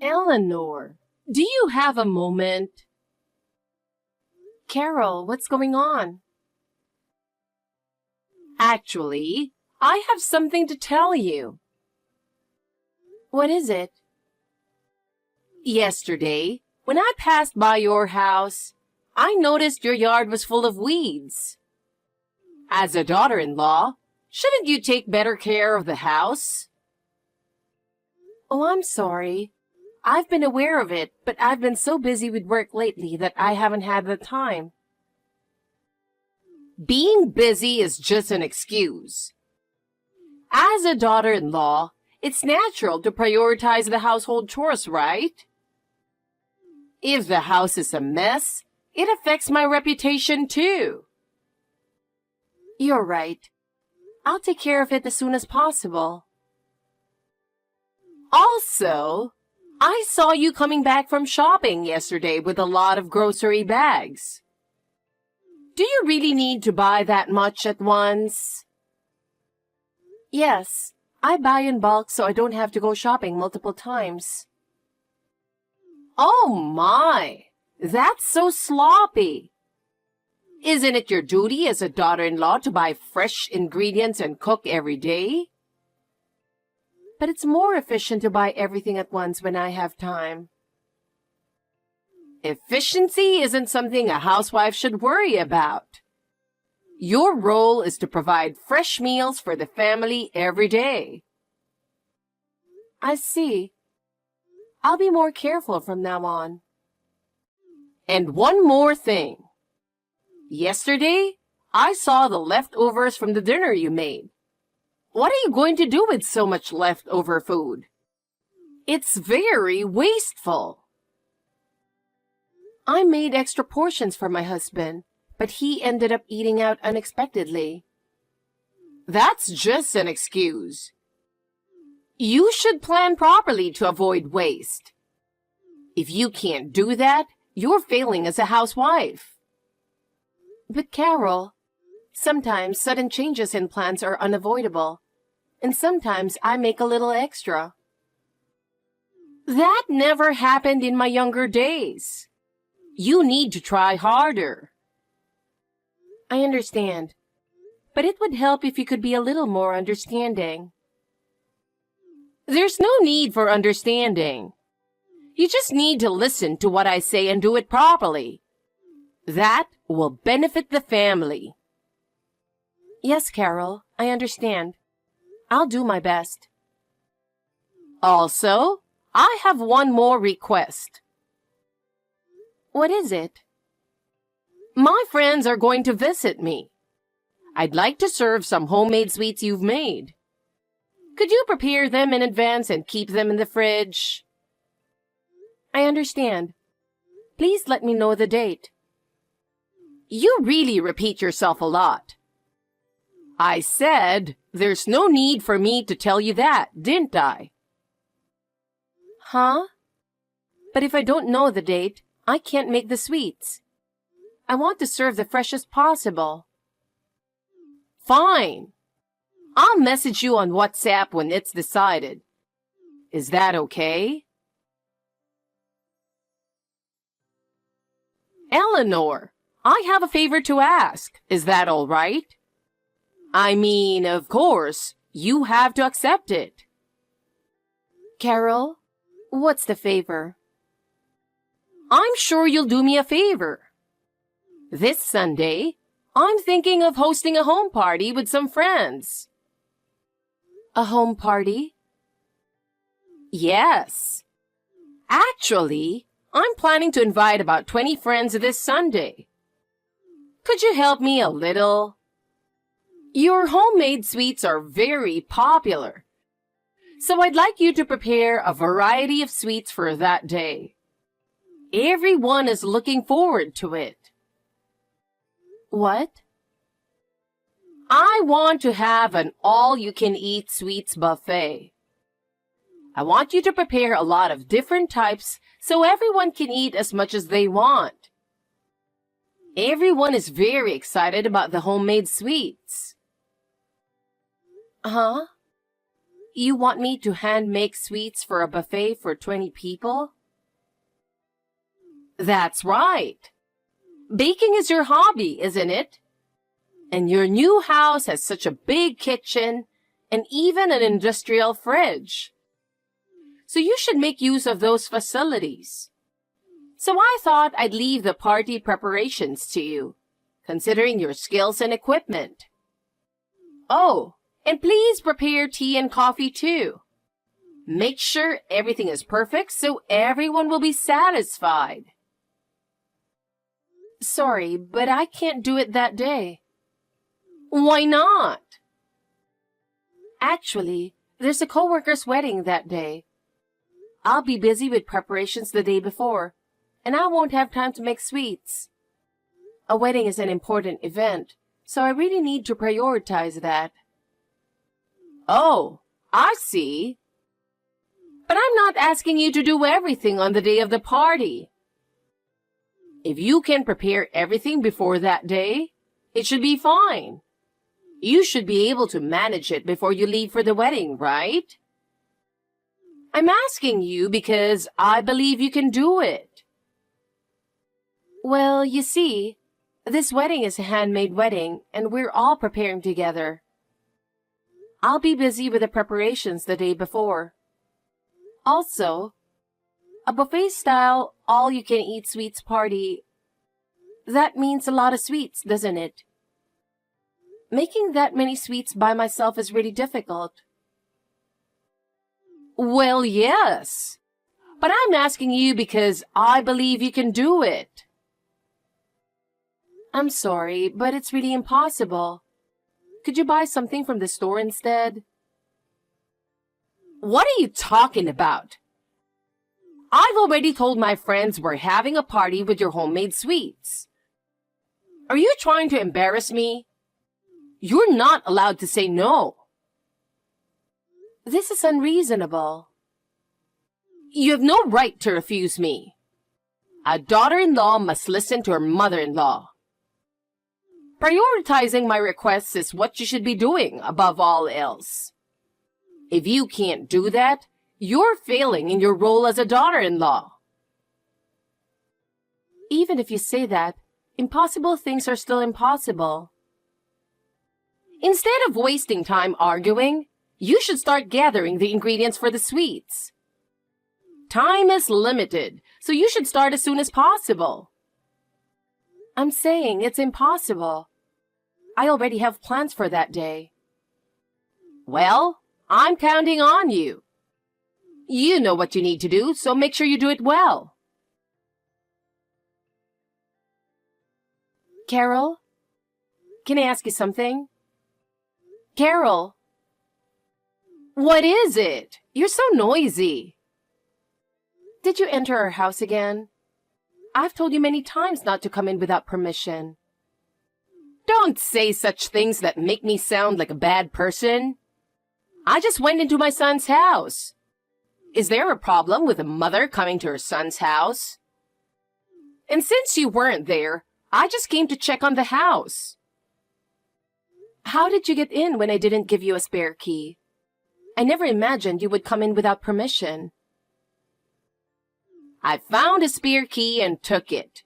Eleanor, do you have a moment? Carol, what's going on? Actually, I have something to tell you. What is it? Yesterday, when I passed by your house, I noticed your yard was full of weeds. As a daughter-in-law, shouldn't you take better care of the house? Oh, I'm sorry. I've been aware of it, but I've been so busy with work lately that I haven't had the time. Being busy is just an excuse. As a daughter-in-law, it's natural to prioritize the household chores, right? If the house is a mess, it affects my reputation too. You're right. I'll take care of it as soon as possible. Also, I saw you coming back from shopping yesterday with a lot of grocery bags. Do you really need to buy that much at once? Yes, I buy in bulk so I don't have to go shopping multiple times. Oh my, that's so sloppy. Isn't it your duty as a daughter-in-law to buy fresh ingredients and cook every day? But it's more efficient to buy everything at once when I have time. Efficiency isn't something a housewife should worry about. Your role is to provide fresh meals for the family every day. I see. I'll be more careful from now on. And one more thing. Yesterday, I saw the leftovers from the dinner you made. What are you going to do with so much leftover food? It's very wasteful. I made extra portions for my husband, but he ended up eating out unexpectedly. That's just an excuse. You should plan properly to avoid waste. If you can't do that, you're failing as a housewife. But Carol, sometimes sudden changes in plans are unavoidable, and sometimes I make a little extra. That never happened in my younger days. You need to try harder. I understand, but it would help if you could be a little more understanding. There's no need for understanding. You just need to listen to what I say and do it properly. That will benefit the family. Yes, Carol, I understand. I'll do my best. Also, I have one more request. What is it? My friends are going to visit me. I'd like to serve some homemade sweets you've made. Could you prepare them in advance and keep them in the fridge? I understand. Please let me know the date. You really repeat yourself a lot. I said there's no need for me to tell you that, didn't I? Huh? But if I don't know the date, I can't make the sweets. I want to serve the freshest possible. Fine. I'll message you on WhatsApp when it's decided. Is that okay? Eleanor, I have a favor to ask. Is that all right? I mean, of course, you have to accept it. Carol, what's the favor? I'm sure you'll do me a favor. This Sunday, I'm thinking of hosting a home party with some friends. A home party? Yes. Actually, I'm planning to invite about 20 friends this Sunday. Could you help me a little? Your homemade sweets are very popular, so I'd like you to prepare a variety of sweets for that day. Everyone is looking forward to it. What? I want to have an all-you-can-eat sweets buffet. I want you to prepare a lot of different types so everyone can eat as much as they want. Everyone is very excited about the homemade sweets. Huh? You want me to hand make sweets for a buffet for 20 people? That's right. Baking is your hobby, isn't it? And your new house has such a big kitchen and even an industrial fridge. So you should make use of those facilities. So I thought I'd leave the party preparations to you, considering your skills and equipment. Oh, and please prepare tea and coffee too. Make sure everything is perfect so everyone will be satisfied. Sorry, but I can't do it that day. Why not? Actually, there's a coworker's wedding that day. I'll be busy with preparations the day before, and I won't have time to make sweets. A wedding is an important event, so I really need to prioritize that. Oh, I see. But I'm not asking you to do everything on the day of the party. If you can prepare everything before that day, it should be fine. You should be able to manage it before you leave for the wedding, right? I'm asking you because I believe you can do it. Well, you see, this wedding is a handmade wedding, and we're all preparing together. I'll be busy with the preparations the day before. Also, a buffet-style, all-you-can-eat sweets party, that means a lot of sweets, doesn't it? Making that many sweets by myself is really difficult. Well, yes, but I'm asking you because I believe you can do it. I'm sorry, but it's really impossible. Could you buy something from the store instead? What are you talking about? I've already told my friends we're having a party with your homemade sweets. Are you trying to embarrass me? You're not allowed to say no. This is unreasonable. You have no right to refuse me. A daughter-in-law must listen to her mother-in-law. Prioritizing my requests is what you should be doing above all else. If you can't do that, you're failing in your role as a daughter-in-law. Even if you say that, impossible things are still impossible. Instead of wasting time arguing, you should start gathering the ingredients for the sweets. Time is limited, so you should start as soon as possible. I'm saying it's impossible. I already have plans for that day. Well, I'm counting on you. You know what you need to do, so make sure you do it well. Carol, can I ask you something? Carol, what is it? You're so noisy. Did you enter our house again? I've told you many times not to come in without permission. Don't say such things that make me sound like a bad person. I just went into my son's house. Is there a problem with a mother coming to her son's house? And since you weren't there, I just came to check on the house. How did you get in when I didn't give you a spare key? I never imagined you would come in without permission. I found a spare key and took it.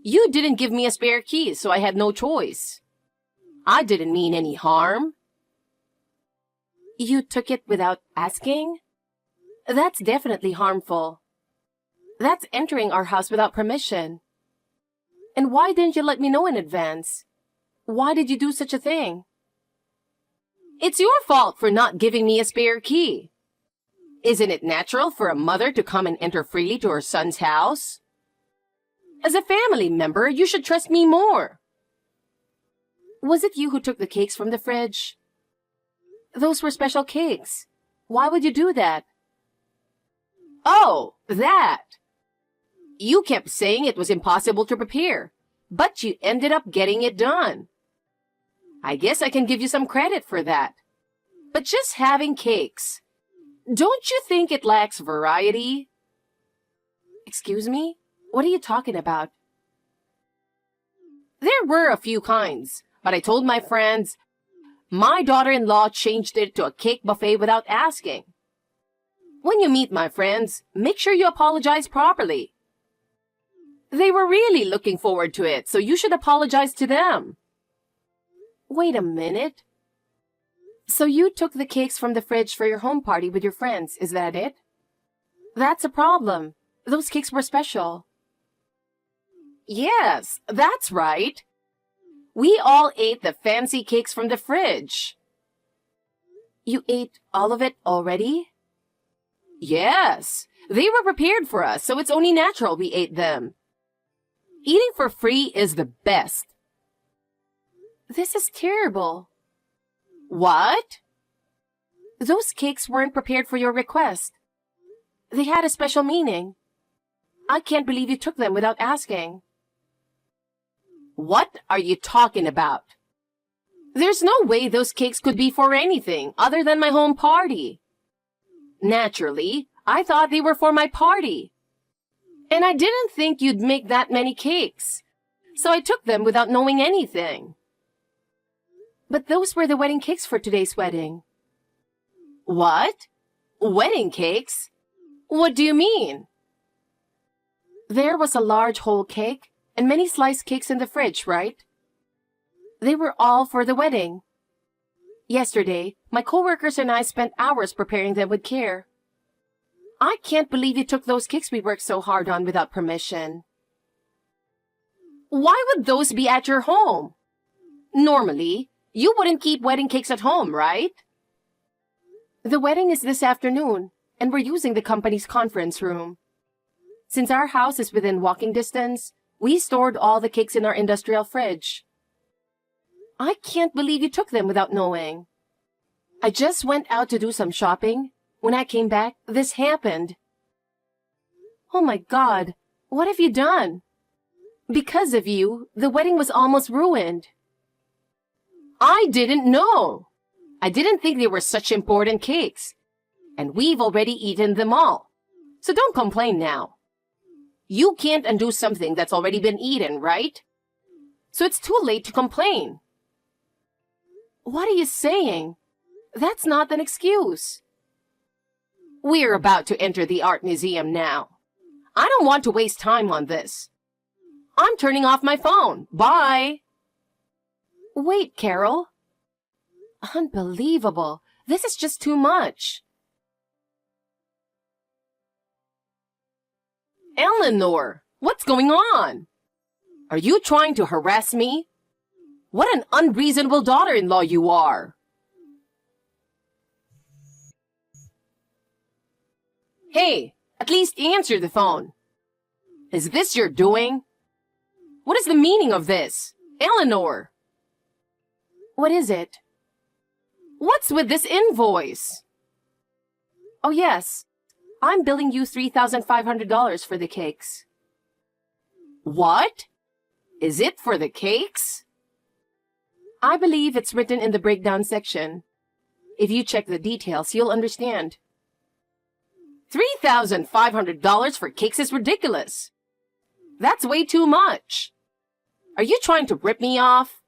You didn't give me a spare key, so I had no choice. I didn't mean any harm. You took it without asking? That's definitely harmful. That's entering our house without permission. And why didn't you let me know in advance? Why did you do such a thing? It's your fault for not giving me a spare key. Isn't it natural for a mother to come and enter freely to her son's house? As a family member, you should trust me more. Was it you who took the cakes from the fridge? Those were special cakes. Why would you do that? Oh, that. You kept saying it was impossible to prepare, but you ended up getting it done. I guess I can give you some credit for that. But just having cakes, don't you think it lacks variety? Excuse me? What are you talking about? There were a few kinds, but I told my friends, My daughter-in-law changed it to a cake buffet without asking. When you meet my friends, make sure you apologize properly. They were really looking forward to it, so you should apologize to them. Wait a minute. So you took the cakes from the fridge for your home party with your friends, is that it? That's a problem. Those cakes were special. Yes, that's right. We all ate the fancy cakes from the fridge. You ate all of it already? Yes, they were prepared for us, so it's only natural we ate them. Eating for free is the best. This is terrible. What? Those cakes weren't prepared for your request. They had a special meaning. I can't believe you took them without asking. What are you talking about? There's no way those cakes could be for anything other than my home party. Naturally, I thought they were for my party. And I didn't think you'd make that many cakes, so I took them without knowing anything. But those were the wedding cakes for today's wedding. What? Wedding cakes? What do you mean? There was a large whole cake and many sliced cakes in the fridge, right? They were all for the wedding. Yesterday, my coworkers and I spent hours preparing them with care. I can't believe you took those cakes we worked so hard on without permission. Why would those be at your home? Normally, you wouldn't keep wedding cakes at home, right? The wedding is this afternoon, and we're using the company's conference room. Since our house is within walking distance, we stored all the cakes in our industrial fridge. I can't believe you took them without knowing. I just went out to do some shopping. When I came back, this happened. Oh my God, what have you done? Because of you, the wedding was almost ruined. I didn't know. I didn't think they were such important cakes. And we've already eaten them all. So don't complain now. You can't undo something that's already been eaten, right? So it's too late to complain. What are you saying? That's not an excuse. We're about to enter the art museum now. I don't want to waste time on this. I'm turning off my phone. Bye. Wait, Carol. Unbelievable. This is just too much. Eleanor, what's going on? Are you trying to harass me? What an unreasonable daughter-in-law you are. Hey, at least answer the phone. Is this your doing? What is the meaning of this? Eleanor! What is it? What's with this invoice? Oh yes, I'm billing you $3,500 for the cakes. What? Is it for the cakes? I believe it's written in the breakdown section. If you check the details, you'll understand. $3,500 for cakes is ridiculous. That's way too much. Are you trying to rip me off?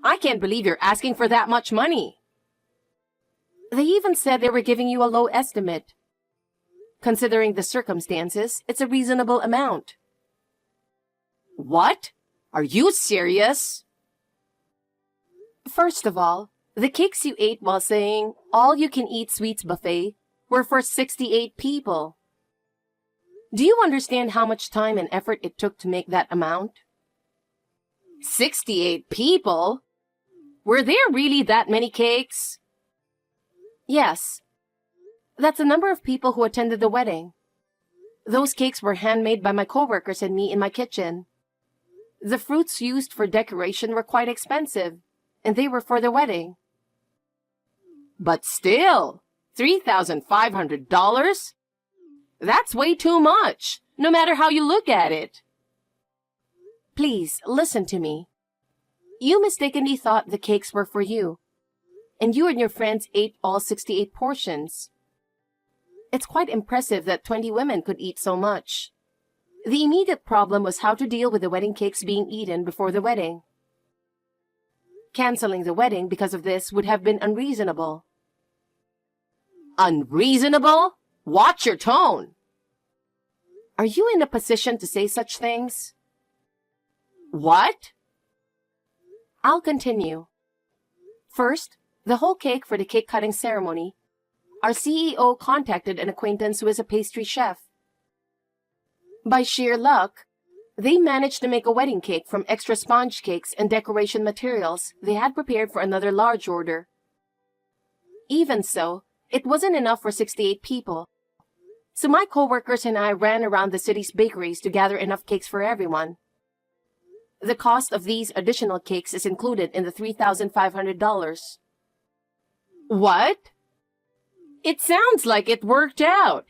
I can't believe you're asking for that much money. They even said they were giving you a low estimate. Considering the circumstances, it's a reasonable amount. What? Are you serious? First of all, the cakes you ate while saying all-you-can-eat sweets buffet were for 68 people. Do you understand how much time and effort it took to make that amount? 68 people? Were there really that many cakes? Yes. That's the number of people who attended the wedding. Those cakes were handmade by my coworkers and me in my kitchen. The fruits used for decoration were quite expensive, and they were for the wedding. But still, $3,500? That's way too much, no matter how you look at it. Please, listen to me. You mistakenly thought the cakes were for you, and you and your friends ate all 68 portions. It's quite impressive that 20 women could eat so much. The immediate problem was how to deal with the wedding cakes being eaten before the wedding. Canceling the wedding because of this would have been unreasonable. Unreasonable? Watch your tone. Are you in a position to say such things? What? I'll continue. First, the whole cake for the cake cutting ceremony. Our CEO contacted an acquaintance who is a pastry chef. By sheer luck, they managed to make a wedding cake from extra sponge cakes and decoration materials they had prepared for another large order. Even so, it wasn't enough for 68 people. So my coworkers and I ran around the city's bakeries to gather enough cakes for everyone. The cost of these additional cakes is included in the $3,500. What? It sounds like it worked out,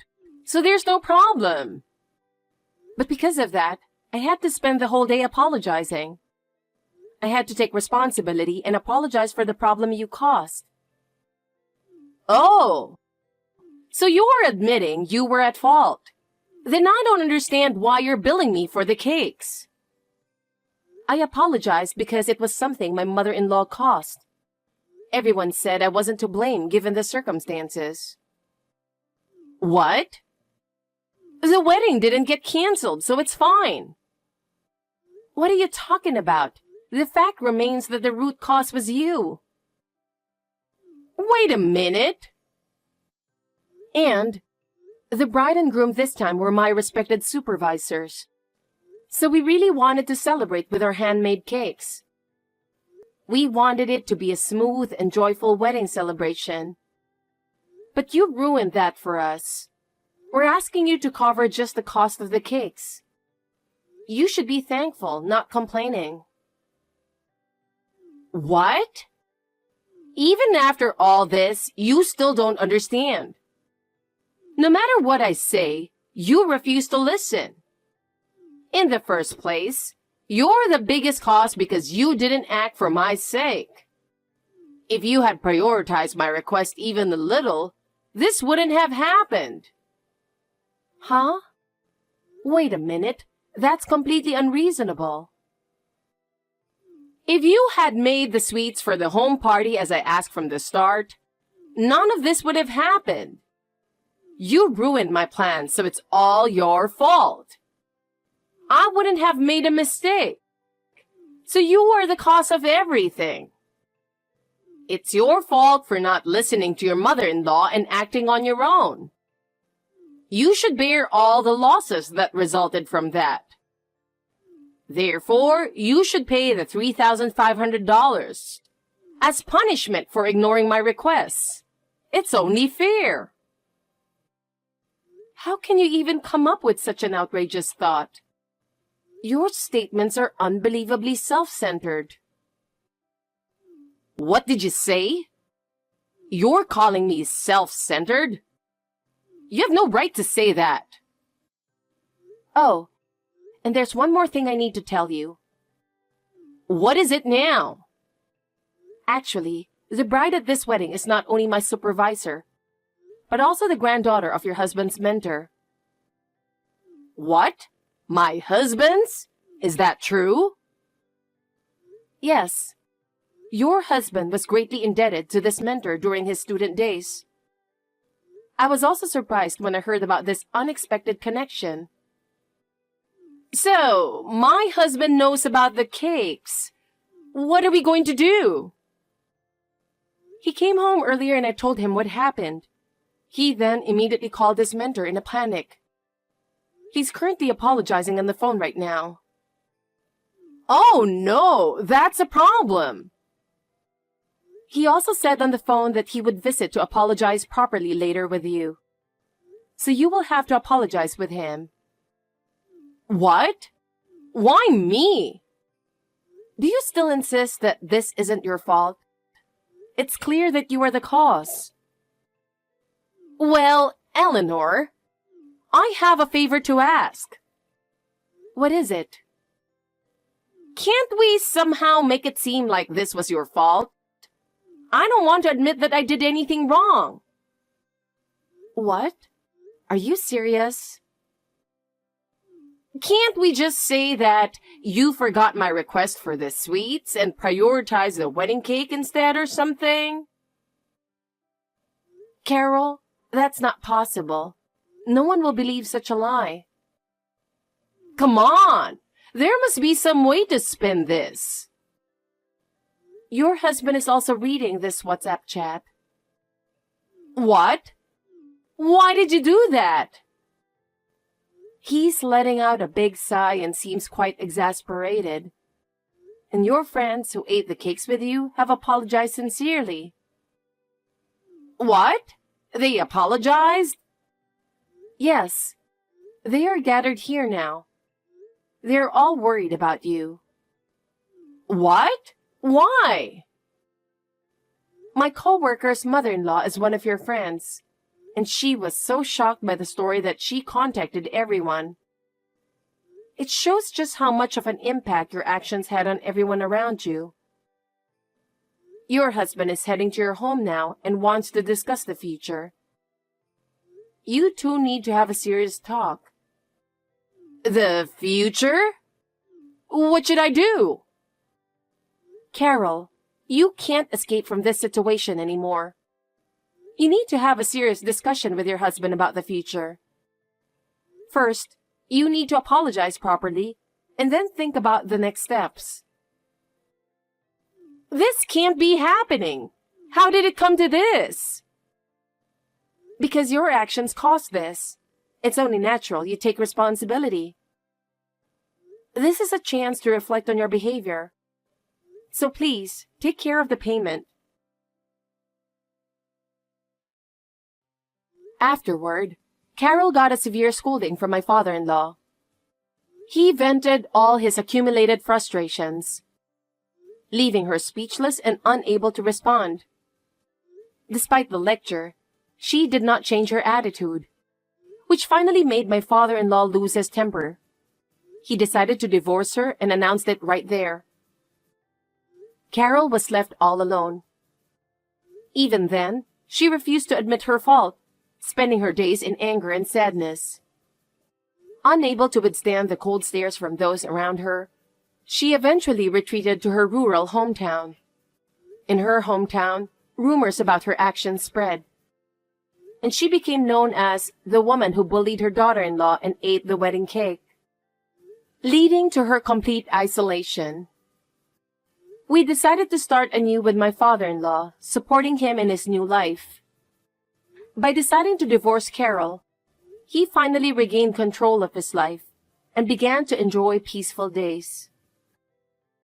so there's no problem. But because of that, I had to spend the whole day apologizing. I had to take responsibility and apologize for the problem you caused. Oh, so you're admitting you were at fault. Then I don't understand why you're billing me for the cakes. I apologized because it was something my mother-in-law caused. Everyone said I wasn't to blame given the circumstances. What? The wedding didn't get canceled, so it's fine. What are you talking about? The fact remains that the root cause was you. Wait a minute. And the bride and groom this time were my respected supervisors. So we really wanted to celebrate with our handmade cakes. We wanted it to be a smooth and joyful wedding celebration. But you ruined that for us. We're asking you to cover just the cost of the cakes. You should be thankful, not complaining. What? Even after all this, you still don't understand. No matter what I say, you refuse to listen. In the first place, you're the biggest cause because you didn't act for my sake. If you had prioritized my request even a little, this wouldn't have happened. Huh? Wait a minute. That's completely unreasonable. If you had made the sweets for the home party as I asked from the start, none of this would have happened. You ruined my plans, so it's all your fault. I wouldn't have made a mistake. So you are the cause of everything. It's your fault for not listening to your mother-in-law and acting on your own. You should bear all the losses that resulted from that. Therefore, you should pay the $3,500 as punishment for ignoring my requests. It's only fair. How can you even come up with such an outrageous thought? Your statements are unbelievably self-centered. What did you say? You're calling me self-centered? You have no right to say that. Oh, and there's one more thing I need to tell you. What is it now? Actually, the bride at this wedding is not only my supervisor, but also the granddaughter of your husband's mentor. What? My husband's? Is that true? Yes. Your husband was greatly indebted to this mentor during his student days. I was also surprised when I heard about this unexpected connection. So, my husband knows about the cakes. What are we going to do? He came home earlier and I told him what happened. He then immediately called his mentor in a panic. He's currently apologizing on the phone right now. Oh no, that's a problem. He also said on the phone that he would visit to apologize properly later with you. So you will have to apologize with him. What? Why me? Do you still insist that this isn't your fault? It's clear that you are the cause. Well, Eleanor, I have a favor to ask. What is it? Can't we somehow make it seem like this was your fault? I don't want to admit that I did anything wrong. What? Are you serious? Can't we just say that you forgot my request for the sweets and prioritize the wedding cake instead or something? Carol, that's not possible. No one will believe such a lie. Come on! There must be some way to spin this. Your husband is also reading this WhatsApp chat. What? Why did you do that? He's letting out a big sigh and seems quite exasperated. And your friends who ate the cakes with you have apologized sincerely. What? They apologized? Yes. They are gathered here now. They're all worried about you. What? Why? My co-worker's mother-in-law is one of your friends, and she was so shocked by the story that she contacted everyone. It shows just how much of an impact your actions had on everyone around you. Your husband is heading to your home now and wants to discuss the future. You two need to have a serious talk. The future? What should I do? Carol, you can't escape from this situation anymore. You need to have a serious discussion with your husband about the future. First, you need to apologize properly, and then think about the next steps. This can't be happening. How did it come to this? Because your actions caused this. It's only natural you take responsibility. This is a chance to reflect on your behavior. So please, take care of the payment. Afterward, Carol got a severe scolding from my father-in-law. He vented all his accumulated frustrations, leaving her speechless and unable to respond. Despite the lecture, she did not change her attitude, which finally made my father-in-law lose his temper. He decided to divorce her and announced it right there. Carol was left all alone. Even then, she refused to admit her fault, spending her days in anger and sadness. Unable to withstand the cold stares from those around her, she eventually retreated to her rural hometown. In her hometown, rumors about her actions spread, and she became known as the woman who bullied her daughter-in-law and ate the wedding cake, leading to her complete isolation. We decided to start anew with my father-in-law, supporting him in his new life. By deciding to divorce Carol, he finally regained control of his life and began to enjoy peaceful days.